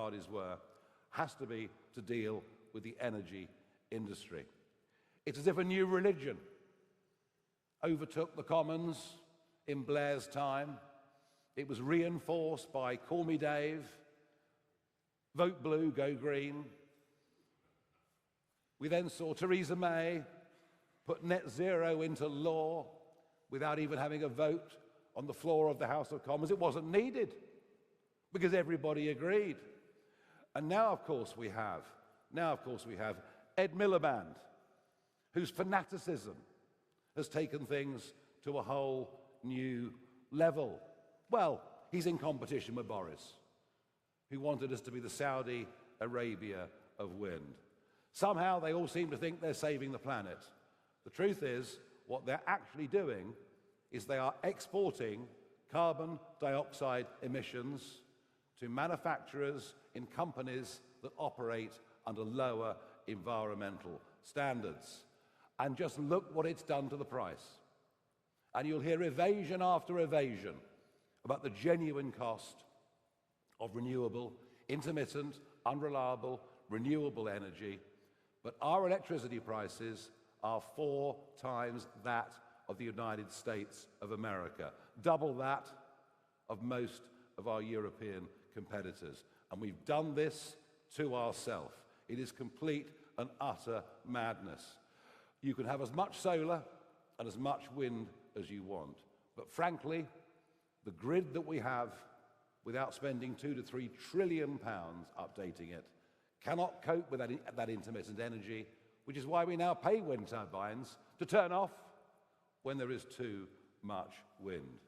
parties were, has to be to deal with the energy industry. It's as if a new religion overtook the Commons in Blair's time. It was reinforced by Call Me Dave, Vote Blue, Go Green. We then saw Theresa May put net zero into law without even having a vote on the floor of the House of Commons. It wasn't needed because everybody agreed. And now, of course, we have Ed Miliband, whose fanaticism has taken things to a whole new level. Well, he's in competition with Boris, who wanted us to be the Saudi Arabia of wind. Somehow they all seem to think they're saving the planet. The truth is, what they're actually doing is they are exporting carbon dioxide emissions to manufacturers in companies that operate under lower environmental standards. And just look what it's done to the price. And you'll hear evasion after evasion about the genuine cost of renewable, intermittent, unreliable, renewable energy. But our electricity prices are 4 times that of the United States of America, double that of most of our European competitors. And we've done this to ourselves. It is complete and utter madness. You can have as much solar and as much wind as you want. But frankly, the grid that we have, without spending £2 to £3 trillion updating it, cannot cope with that intermittent energy, which is why we now pay wind turbines to turn off when there is too much wind.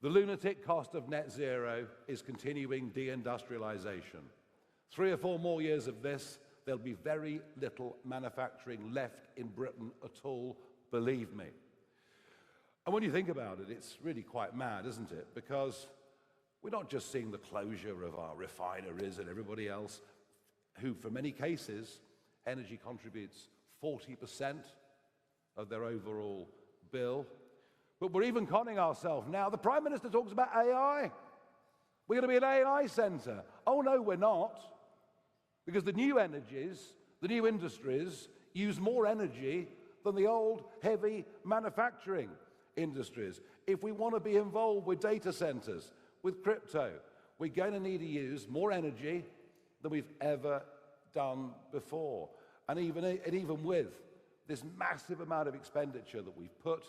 The lunatic cost of net zero is continuing deindustrialization. 3 or 4 more years of this, there'll be very little manufacturing left in Britain at all, believe me. And when you think about it, it's really quite mad, isn't it? Because we're not just seeing the closure of our refineries and everybody else, who, for many cases, energy contributes 40% of their overall bill. But we're even conning ourselves now. The Prime Minister talks about AI. We're going to be an AI centre. Oh, no, we're not. Because the new energies, the new industries, use more energy than the old, heavy manufacturing industries. If we want to be involved with data centres, with crypto, we're going to need to use more energy than we've ever done before. And even with this massive amount of expenditure that we've put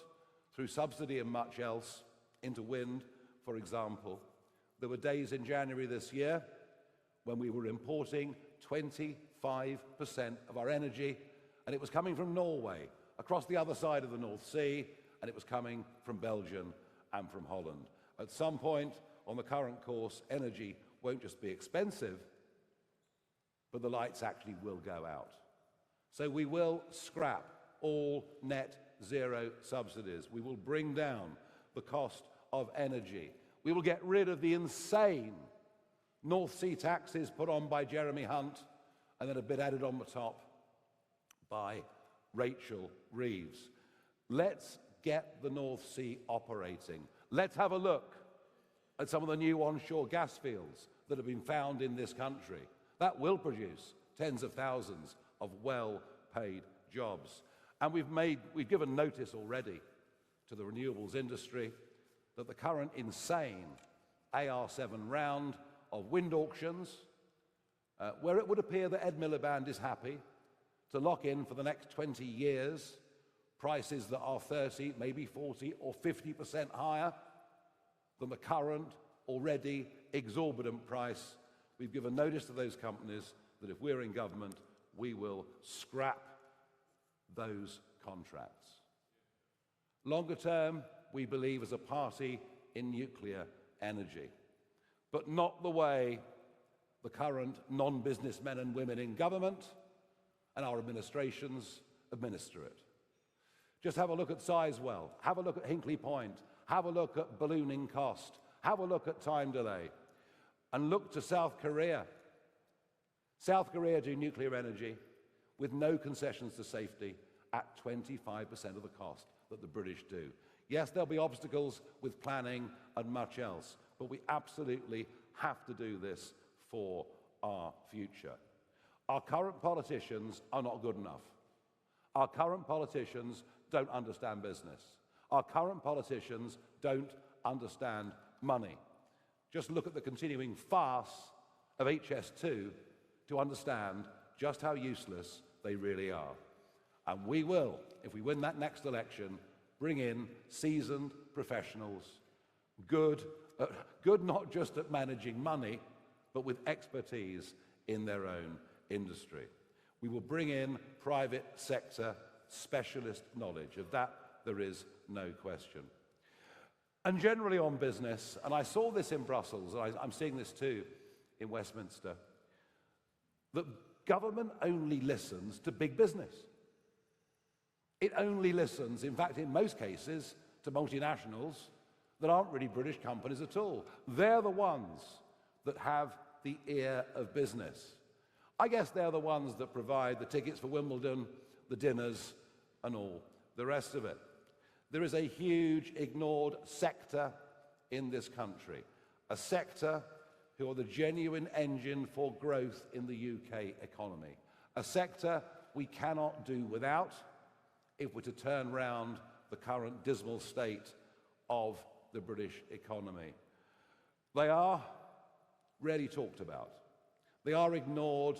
through subsidy and much else into wind, for example, there were days in January this year when we were importing 25% of our energy, and it was coming from Norway, across the other side of the North Sea, and it was coming from Belgium and from Holland. At some point on the current course, energy won't just be expensive, but the lights actually will go out. So we will scrap all net zero subsidies. We will bring down the cost of energy. We will get rid of the insane North Sea taxes put on by Jeremy Hunt and then a bit added on the top by Rachel Reeves. Let's get the North Sea operating. Let's have a look at some of the new onshore gas fields that have been found in this country. That will produce tens of thousands of well-paid jobs. And we've given notice already to the renewables industry that the current insane AR7 round of wind auctions, where it would appear that Ed Miliband is happy to lock in for the next 20 years prices that are 30, maybe 40 or 50% higher than the current already exorbitant price. We've given notice to those companies that if we're in government, we will scrap those contracts. Longer term, we believe as a party in nuclear energy, but not the way the current non-businessmen and women in government and our administrations administer it. Just have a look at Sizewell, have a look at Hinkley Point, have a look at ballooning cost, have a look at time delay, and look to South Korea. South Korea do nuclear energy with no concessions to safety at 25% of the cost that the British do. Yes, there'll be obstacles with planning and much else, but we absolutely have to do this for our future. Our current politicians are not good enough. Our current politicians don't understand business. Our current politicians don't understand money. Just look at the continuing farce of HS2 to understand just how useless they really are. And we will, if we win that next election, bring in seasoned professionals, good not just at managing money, but with expertise in their own industry. We will bring in private sector specialist knowledge. Of that, there is no question. And generally on business, and I saw this in Brussels, and I'm seeing this too in Westminster, that government only listens to big business. It only listens, in fact, in most cases, to multinationals that aren't really British companies at all. They're the ones that have the ear of business. I guess they're the ones that provide the tickets for Wimbledon, the dinners, and all the rest of it. There is a huge ignored sector in this country, a sector who are the genuine engine for growth in the UK economy, a sector we cannot do without if we're to turn round the current dismal state of the British economy. They are rarely talked about. They are ignored,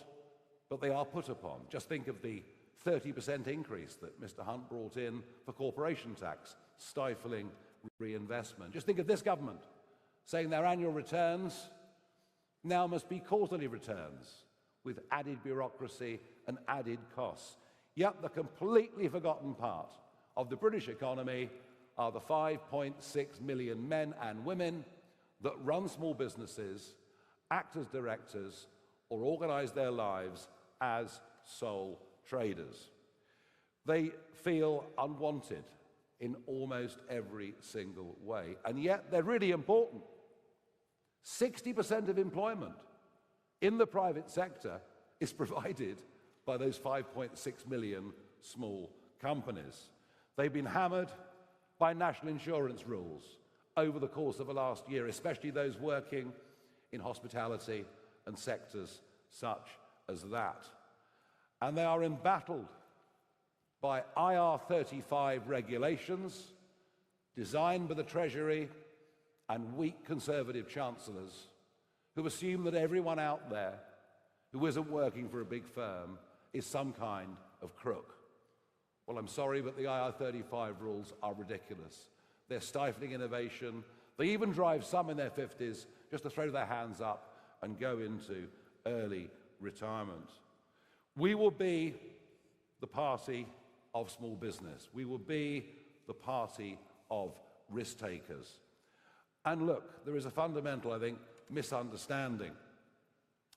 but they are put upon. Just think of the 30% increase that Mr. Hunt brought in for corporation tax, stifling reinvestment. Just think of this government saying their annual returns now must be quarterly returns with added bureaucracy and added costs. Yet the completely forgotten part of the British economy are the 5.6 million men and women that run small businesses, act as directors, or organize their lives as sole traders. They feel unwanted in almost every single way, and yet they're really important. 60% of employment in the private sector is provided by those 5.6 million small companies. They've been hammered by national insurance rules over the course of the last year, especially those working in hospitality and sectors such as that. And they are embattled by IR35 regulations designed by the Treasury and weak Conservative chancellors who assume that everyone out there who isn't working for a big firm is some kind of crook. Well, I'm sorry, but the IR35 rules are ridiculous. They're stifling innovation. They even drive some in their 50s just to throw their hands up and go into early retirement. We will be the party of small business. We will be the party of risk takers. And look, there is a fundamental, I think, misunderstanding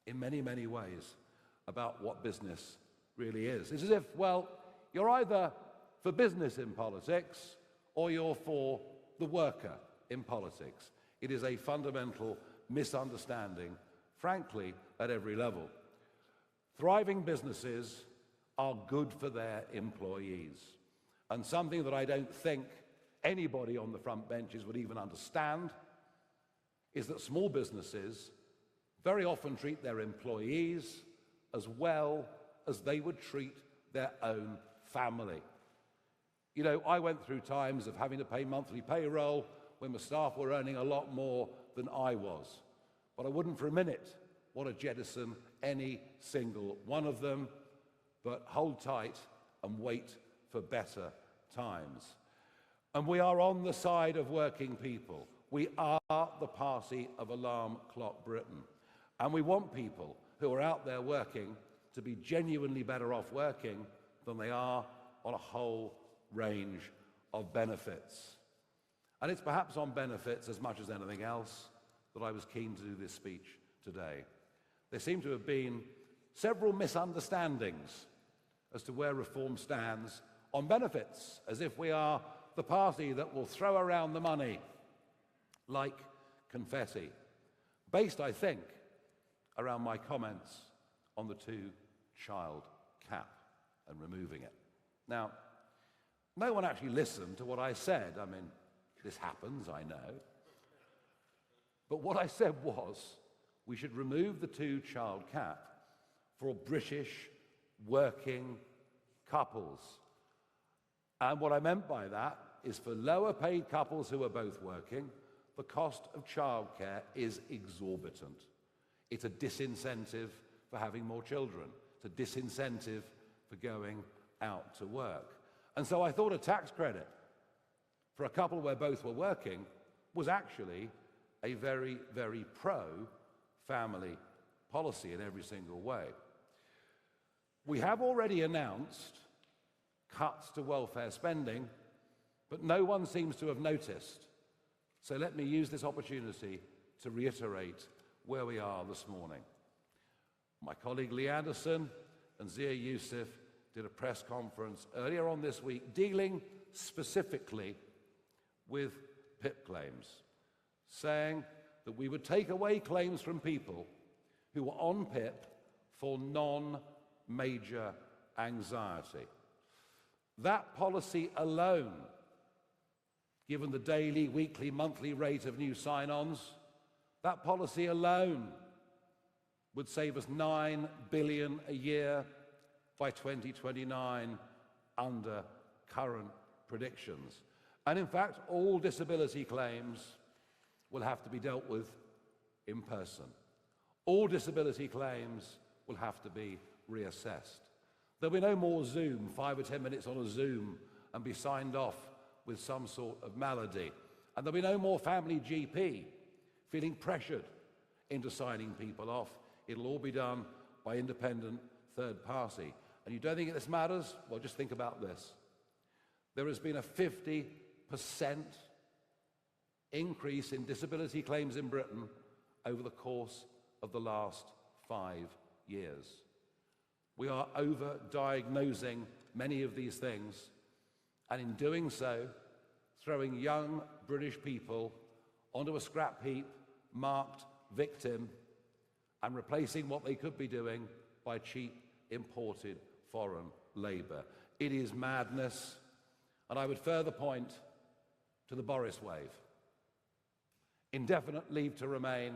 in many, many ways about what business really is. It's as if, well, you're either for business in politics or you're for the worker in politics. It is a fundamental misunderstanding, frankly, at every level. Thriving businesses are good for their employees. And something that I don't think anybody on the front benches would even understand is that small businesses very often treat their employees as well as they would treat their own family. You know, I went through times of having to pay monthly payroll when my staff were earning a lot more than I was. But I wouldn't for a minute want to jettison any single one of them, but hold tight and wait for better times. And we are on the side of working people. We are the party of Alarm Clock Britain. And we want people who are out there working to be genuinely better off working than they are on a whole range of benefits. And it's perhaps on benefits as much as anything else that I was keen to do this speech today. There seem to have been several misunderstandings as to where reform stands on benefits, as if we are the party that will throw around the money like confetti, based, I think, around my comments on the two-child cap and removing it. Now, no one actually listened to what I said. I mean, this happens, I know. But what I said was, we should remove the two-child cap for British working couples. And what I meant by that is for lower-paid couples who are both working, the cost of childcare is exorbitant. It's a disincentive for having more children. It's a disincentive for going out to work. And so I thought a tax credit for a couple where both were working was actually a very, very pro-family policy in every single way. We have already announced cuts to welfare spending, but no one seems to have noticed. So let me use this opportunity to reiterate where we are this morning. My colleague Lee Anderson and Zia Youssef did a press conference earlier on this week dealing specifically with PIP claims, saying that we would take away claims from people who were on PIP for non-major anxiety. That policy alone, given the daily, weekly, monthly rate of new sign-ons, that policy alone would save us $9 billion a year by 2029 under current predictions. And in fact, all disability claims will have to be dealt with in person. All disability claims will have to be reassessed. There'll be no more Zoom, 5 or 10 minutes on a Zoom, and be signed off with some sort of malady. And there'll be no more family GP feeling pressured into signing people off. It'll all be done by independent third party. And you don't think this matters? Well, just think about this. There has been a 50% increase in disability claims in Britain over the course of the last 5 years. We are over-diagnosing many of these things, and in doing so, throwing young British people onto a scrap heap marked victim and replacing what they could be doing by cheap imported foreign labour. It is madness, and I would further point to the Boris wave. Indefinite leave to remain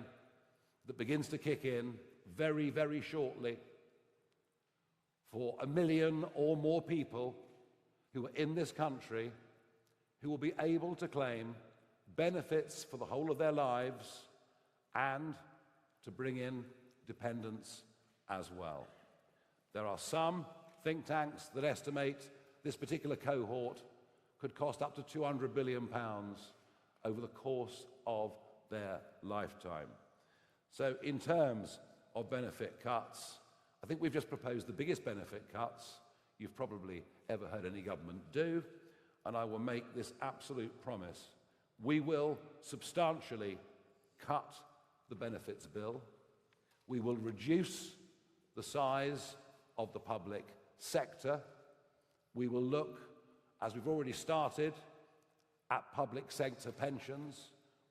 that begins to kick in very, very shortly for 1 million or more people who are in this country who will be able to claim benefits for the whole of their lives and to bring in dependents as well. There are some think tanks that estimate this particular cohort could cost up to £200 billion over the course of their lifetime. So in terms of benefit cuts, I think we've just proposed the biggest benefit cuts you've probably ever heard any government do, and I will make this absolute promise. We will substantially cut the benefits bill. We will reduce the size of the public sector. We will look, as we've already started, at public sector pensions,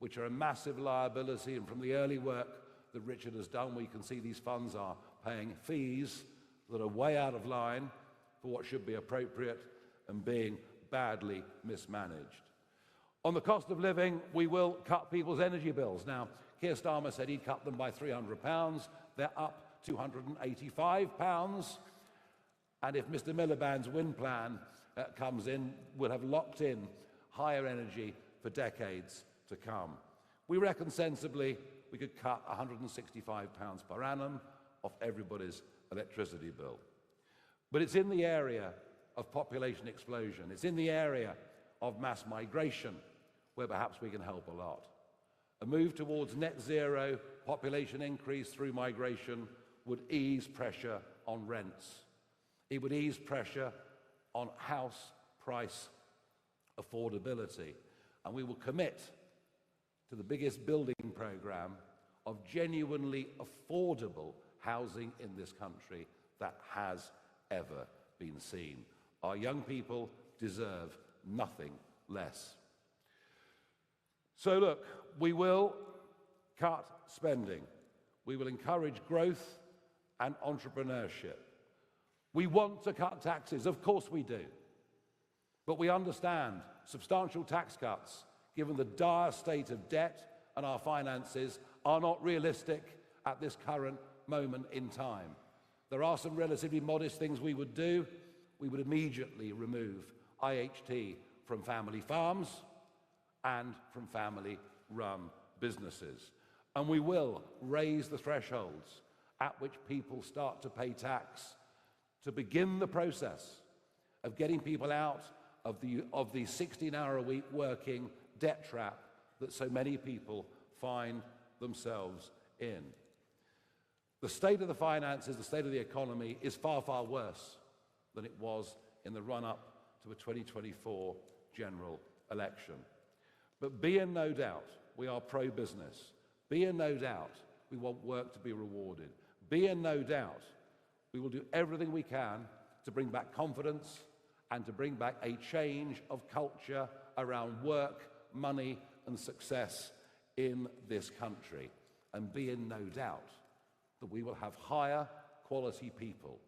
which are a massive liability, and from the early work that Richard has done, we can see these funds are paying fees that are way out of line for what should be appropriate and being badly mismanaged. On the cost of living, we will cut people's energy bills. Now, Keir Starmer said he'd cut them by £300. They're up £285. And if Mr. Miliband's wind plan comes in, we'll have locked in higher energy for decades to come. We reckon sensibly we could cut £165 per annum off everybody's electricity bill. But it's in the area of population explosion, it's in the area of mass migration where perhaps we can help a lot. A move towards net zero population increase through migration would ease pressure on rents. It would ease pressure on house price affordability. And we will commit to the biggest building program of genuinely affordable housing in this country that has ever been seen. Our young people deserve nothing less. So look, we will cut spending. We will encourage growth and entrepreneurship. We want to cut taxes, of course we do. But we understand substantial tax cuts, given the dire state of debt and our finances, are not realistic at this current moment in time. There are some relatively modest things we would do. We would immediately remove IHT from family farms and from family-run businesses. And we will raise the thresholds at which people start to pay tax to begin the process of getting people out of the 16-hour-a-week working debt trap that so many people find themselves in. The state of the finances, the state of the economy is far, far worse than it was in the run-up to a 2024 general election. But be in no doubt, we are pro-business. Be in no doubt, we want work to be rewarded. Be in no doubt, we will do everything we can to bring back confidence and to bring back a change of culture around work, money, and success in this country. And be in no doubt that we will have higher quality people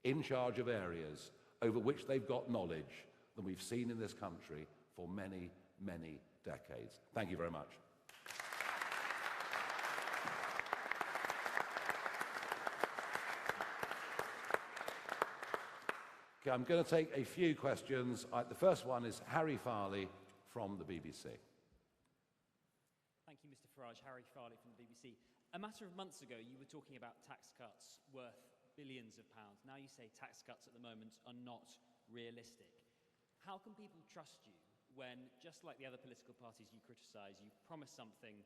in charge of areas over which they've got knowledge than we've seen in this country for many, many decades. Thank you very much. Okay, I'm going to take a few questions. The first one is Harry Farley from the BBC. Thank you, Mr. Farage. Harry Farley from the BBC. A matter of months ago, you were talking about tax cuts worth billions of pounds. Now you say tax cuts at the moment are not realistic. How can people trust you when, just like the other political parties you criticise, you promise something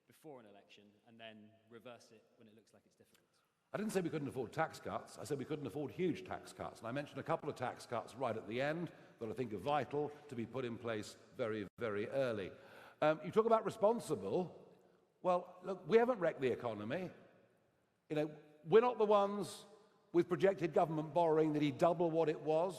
before an election and then reverse it when it looks like it's difficult? I didn't say we couldn't afford tax cuts. I said we couldn't afford huge tax cuts. And I mentioned a couple of tax cuts right at the end that I think are vital to be put in place very, very early. You talk about responsible. Well, look, we haven't wrecked the economy. You know, we're not the ones with projected government borrowing nearly double what it was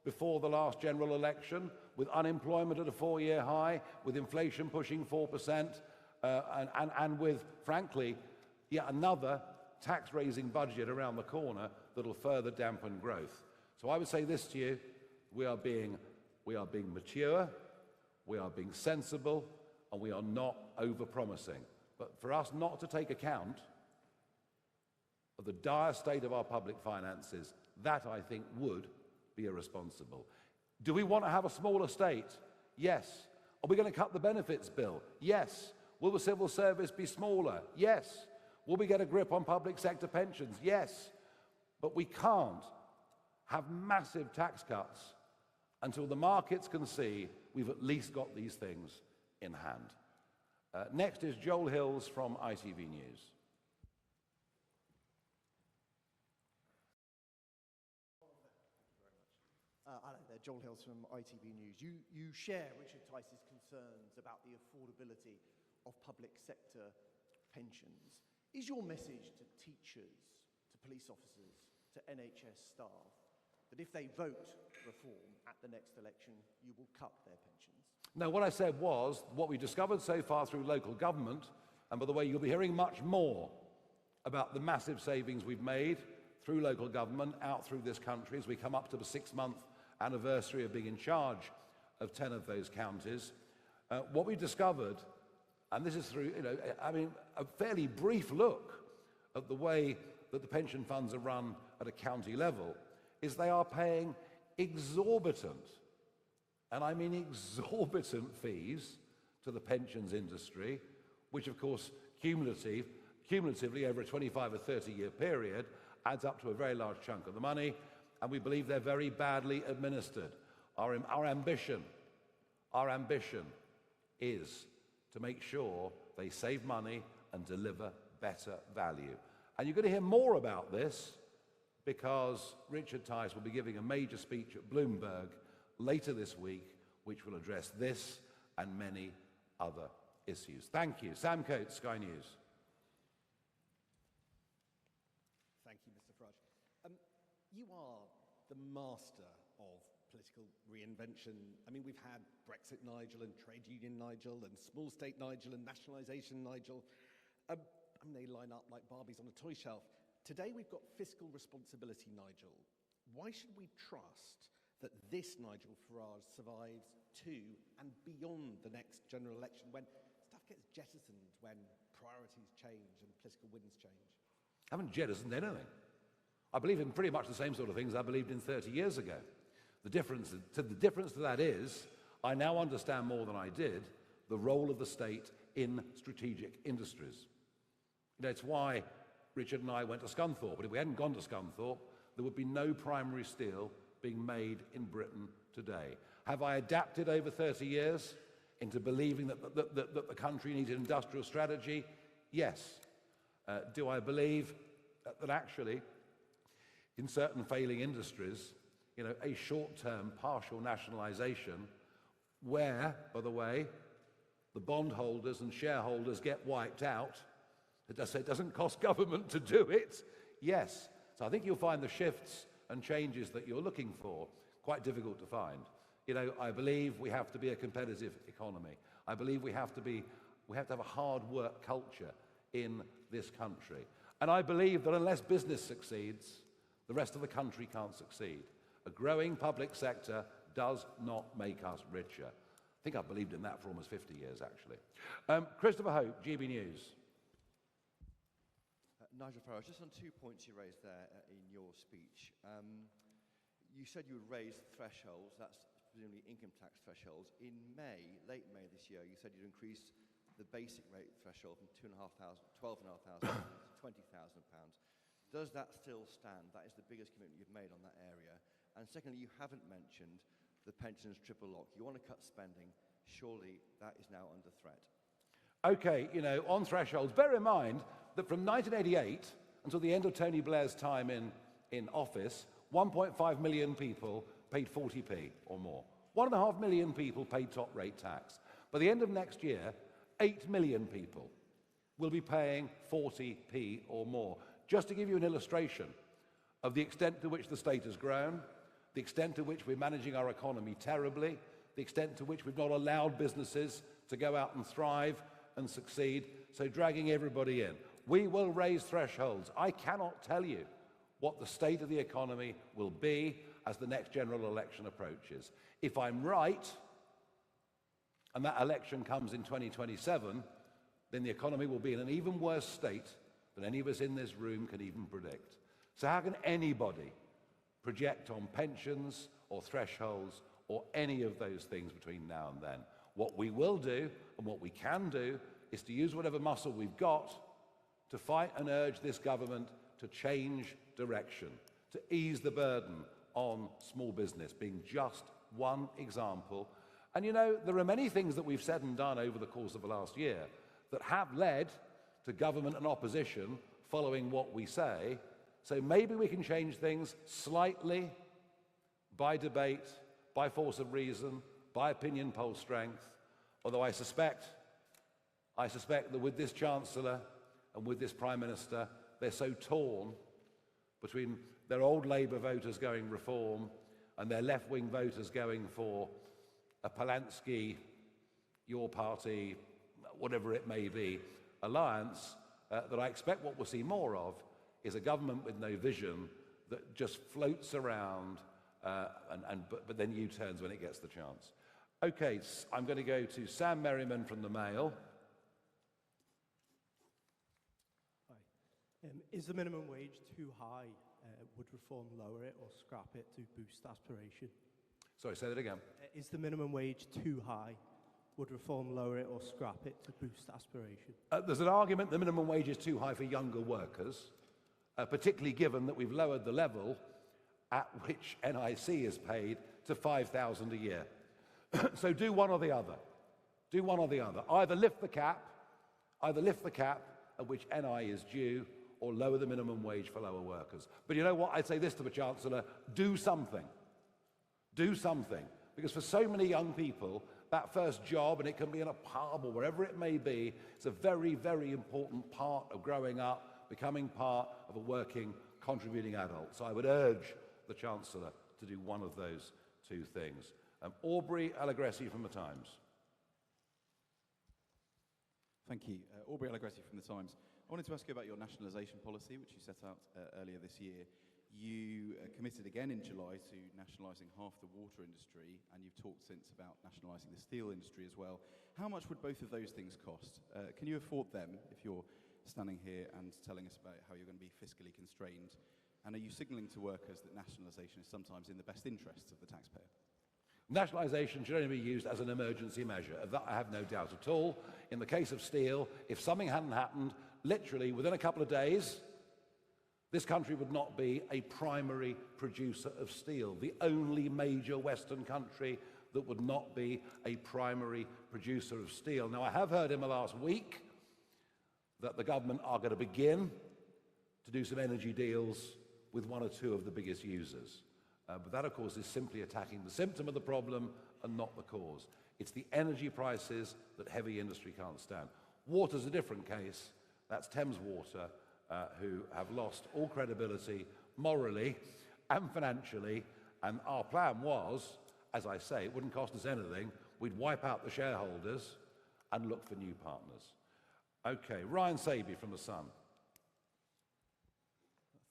before the last general election, with unemployment at a 4-year high, with inflation pushing 4%, and with, frankly, yet another tax-raising budget around the corner that'll further dampen growth. So I would say this to you: we are being mature, we are being sensible, and we are not over-promising. But for us not to take account of the dire state of our public finances, that, I think, would be irresponsible. Do we want to have a smaller state? Yes. Are we going to cut the benefits bill? Yes. Will the civil service be smaller? Yes. Will we get a grip on public sector pensions? Yes. But we can't have massive tax cuts until the markets can see we've at least got these things in hand. Next is Joel Hills from ITV News. Hello there, Joel Hills from ITV News. You share Richard Tice's concerns about the affordability of public sector pensions. Is your message to teachers, to police officers, to NHS staff, that if they vote reform at the next election, you will cut their pensions? No, what I said was what we discovered so far through local government, and by the way, you'll be hearing much more about the massive savings we've made through local government out through this country as we come up to the 6-month anniversary of being in charge of 10 of those counties. What we discovered, and this is through, a fairly brief look at the way that the pension funds are run at a county level, is they are paying exorbitant, and I mean exorbitant, fees to the pensions industry, which of course cumulatively over a 25 or 30-year period adds up to a very large chunk of the money, and we believe they're very badly administered. Our ambition is to make sure they save money and deliver better value. And you're going to hear more about this because Richard Tice will be giving a major speech at Bloomberg later this week, which will address this and many other issues. Thank you. Sam Coates, Sky News. Thank you, Mr. Farage. You are the master of political reinvention. I mean, we've had Brexit Nigel and Trade Union Nigel and Small State Nigel and Nationalisation Nigel. They line up like Barbies on a toy shelf. Today we've got fiscal responsibility Nigel. Why should we trust that this Nigel Farage survives to and beyond the next general election, when stuff gets jettisoned, when priorities change and political winds change? Haven't jettisoned anything. I believe in pretty much the same sort of things I believed in 30 years ago. The difference to that is, I now understand more than I did the role of the state in strategic industries. You know, it's why Richard and I went to Scunthorpe, but if we hadn't gone to Scunthorpe, there would be no primary steel being made in Britain today. Have I adapted over 30 years into believing that the country needs an industrial strategy? Yes. Do I believe that actually, in certain failing industries, you know, a short-term partial nationalisation where, by the way, the bondholders and shareholders get wiped out, it doesn't cost government to do it? Yes. So I think you'll find the shifts and changes that you're looking for quite difficult to find. You know, I believe we have to be a competitive economy. I believe we have to have a hard work culture in this country. And I believe that unless business succeeds, the rest of the country can't succeed. A growing public sector does not make us richer. I think I've believed in that for almost 50 years, actually. Christopher Hope, GB News. Nigel Farage, just on 2 points you raised there in your speech. You said you would raise thresholds, that's presumably income tax thresholds. In May, late May this year, you said you'd increase the basic rate threshold from £12,500 to £20,000. Does that still stand? That is the biggest commitment you've made on that area. And secondly, you haven't mentioned the pensions triple lock. You want to cut spending. Surely that is now under threat. Okay, you know, on thresholds, bear in mind that from 1988 until the end of Tony Blair's time in office, 1.5 million people paid 40p or more. 1.5 million people paid top rate tax. By the end of next year, 8 million people will be paying 40p or more. Just to give you an illustration of the extent to which the state has grown, the extent to which we're managing our economy terribly, the extent to which we've not allowed businesses to go out and thrive and succeed, so dragging everybody in. We will raise thresholds. I cannot tell you what the state of the economy will be as the next general election approaches. If I'm right, and that election comes in 2027, then the economy will be in an even worse state than any of us in this room can even predict. So how can anybody project on pensions or thresholds or any of those things between now and then? What we will do, and what we can do, is to use whatever muscle we've got to fight and urge this government to change direction, to ease the burden on small business, being just one example. And you know, there are many things that we've said and done over the course of the last year that have led to government and opposition following what we say. So maybe we can change things slightly by debate, by force of reason, by opinion poll strength, although I suspect that with this Chancellor and with this Prime Minister, they're so torn between their old Labour voters going reform and their left-wing voters going for a Polanski, your party, whatever it may be, alliance, that I expect what we'll see more of is a government with no vision that just floats around but then U-turns when it gets the chance. Okay, I'm going to go to Sam Merriman from the Mail. Hi. Is the minimum wage too high? Would reform lower it or scrap it to boost aspiration? Sorry, say that again. Is the minimum wage too high? Would reform lower it or scrap it to boost aspiration? There's an argument the minimum wage is too high for younger workers, particularly given that we've lowered the level at which NIC is paid to £5,000 a year. So do one or the other. Do one or the other. Either lift the cap at which NI is due, or lower the minimum wage for lower workers. But you know what? I'd say this to the Chancellor: do something. Do something. Because for so many young people, that first job, and it can be in a pub or wherever it may be, it's a very, very important part of growing up, becoming part of a working, contributing adult. So I would urge the Chancellor to do one of those two things. Aubrey Allegressi from The Times. Thank you. Aubrey Allegressi from The Times. I wanted to ask you about your nationalisation policy, which you set out earlier this year. You committed again in July to nationalising half the water industry, and you've talked since about nationalising the steel industry as well. How much would both of those things cost? Can you afford them if you're standing here and telling us about how you're going to be fiscally constrained? And are you signalling to workers that nationalisation is sometimes in the best interests of the taxpayer? Nationalisation should only be used as an emergency measure. Of that I have no doubt at all. In the case of steel, if something hadn't happened, literally within a couple of days, this country would not be a primary producer of steel, the only major Western country that would not be a primary producer of steel. Now, I have heard in the last week that the government are going to begin to do some energy deals with one or two of the biggest users. But that, of course, is simply attacking the symptom of the problem and not the cause. It's the energy prices that heavy industry can't stand. Water's a different case. That's Thames Water, who have lost all credibility morally and financially. And our plan was, as I say, it wouldn't cost us anything. We'd wipe out the shareholders and look for new partners. Okay, Ryan Saby from The Sun.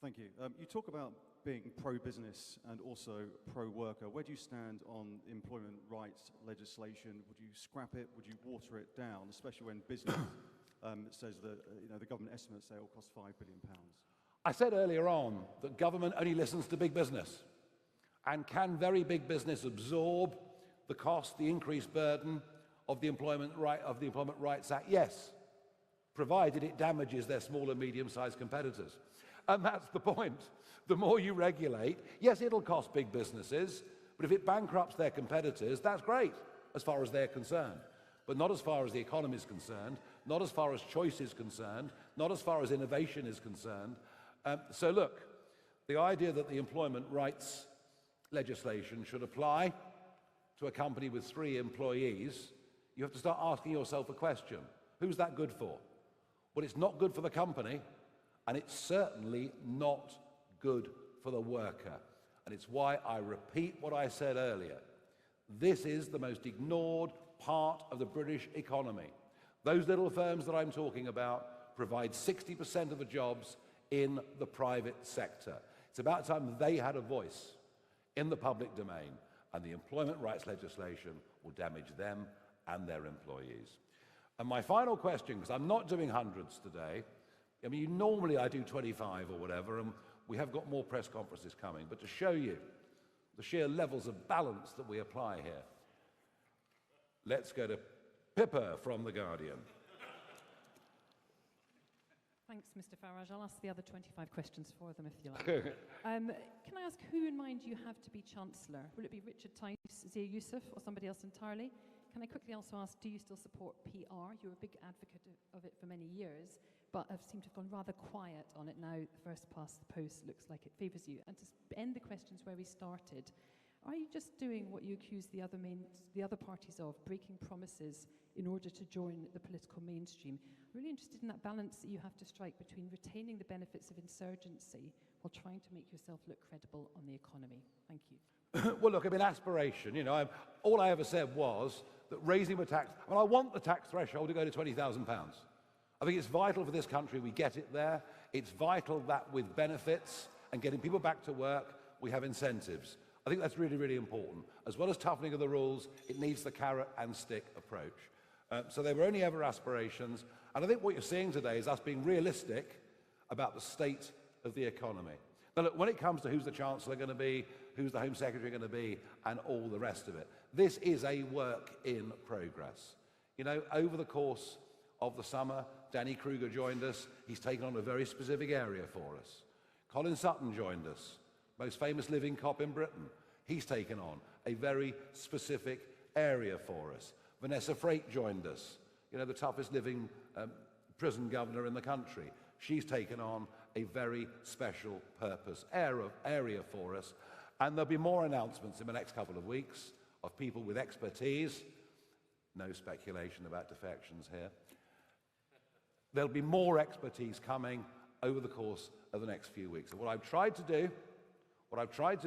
Thank you. You talk about being pro-business and also pro-worker. Where do you stand on employment rights legislation? Would you scrap it? Would you water it down, especially when business says that the government estimates say it will cost £5 billion? I said earlier on that government only listens to big business. And can very big business absorb the cost, the increased burden of the Employment Rights Act? Yes, provided it damages their small and medium-sized competitors. And that's the point. The more you regulate, yes, it'll cost big businesses, but if it bankrupts their competitors, that's great as far as they're concerned. But not as far as the economy is concerned, not as far as choice is concerned, not as far as innovation is concerned. So look, the idea that the employment rights legislation should apply to a company with 3 employees, you have to start asking yourself a question. Who's that good for? Well, it's not good for the company, and it's certainly not good for the worker. And it's why I repeat what I said earlier. This is the most ignored part of the British economy. Those little firms that I'm talking about provide 60% of the jobs in the private sector. It's about time they had a voice in the public domain, and the employment rights legislation will damage them and their employees. And my final question, because I'm not doing hundreds today, I mean, normally I do 25 or whatever, and we have got more press conferences coming, but to show you the sheer levels of balance that we apply here, let's go to Pippa from The Guardian. Thanks, Mr. Farage. I'll ask the other 25 questions for them, if you like. Can I ask who in mind you have to be Chancellor? Will it be Richard Tice, Zia Youssef, or somebody else entirely? Can I quickly also ask, do you still support PR? You were a big advocate of it for many years, but have seemed to have gone rather quiet on it now. The first past the post looks like it favours you. And to end the questions where we started, are you just doing what you accuse the other parties of, breaking promises in order to join the political mainstream? I'm really interested in that balance that you have to strike between retaining the benefits of insurgency while trying to make yourself look credible on the economy. Thank you. Well, look, I mean, aspiration, all I ever said was that raising the tax, I want the tax threshold to go to £20,000. I think it's vital for this country we get it there. It's vital that with benefits and getting people back to work, we have incentives. I think that's really, really important. As well as toughening of the rules, it needs the carrot and stick approach. So they were only ever aspirations. And I think what you're seeing today is us being realistic about the state of the economy. Now, look, when it comes to who's the Chancellor going to be, who's the Home Secretary going to be, and all the rest of it, this is a work in progress. Over the course of the summer, Danny Kruger joined us. He's taken on a very specific area for us. Colin Sutton joined us, most famous living cop in Britain. He's taken on a very specific area for us. Vanessa Frate joined us, the toughest living prison governor in the country. She's taken on a very special purpose area for us. And there'll be more announcements in the next couple of weeks of people with expertise. No speculation about defections here. There'll be more expertise coming over the course of the next few weeks. And what I've tried to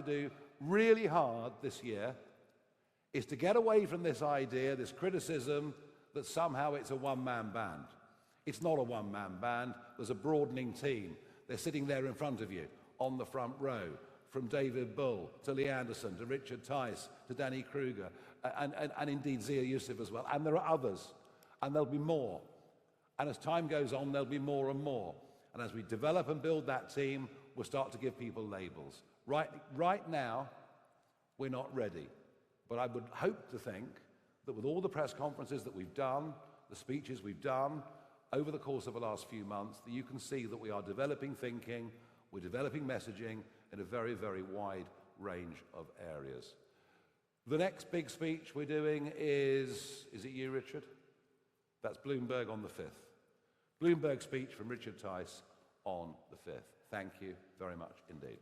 do really hard this year is to get away from this idea, this criticism, that somehow it's a one-man band. It's not a one-man band. There's a broadening team. They're sitting there in front of you. on the front row, from David Bull to Lee Anderson to Richard Tice to Danny Kruger, and indeed Zia Yusuf as well. And there are others, and there'll be more. And as time goes on, there'll be more and more. And as we develop and build that team, we'll start to give people labels. Right now, we're not ready. But I would hope to think that with all the press conferences that we've done, the speeches we've done over the course of the last few months, that you can see that we are developing thinking, we're developing messaging in a very, very wide range of areas. The next big speech we're doing is it you, Richard? That's Bloomberg on the 5th. Bloomberg speech from Richard Tice on the 5th. Thank you very much indeed.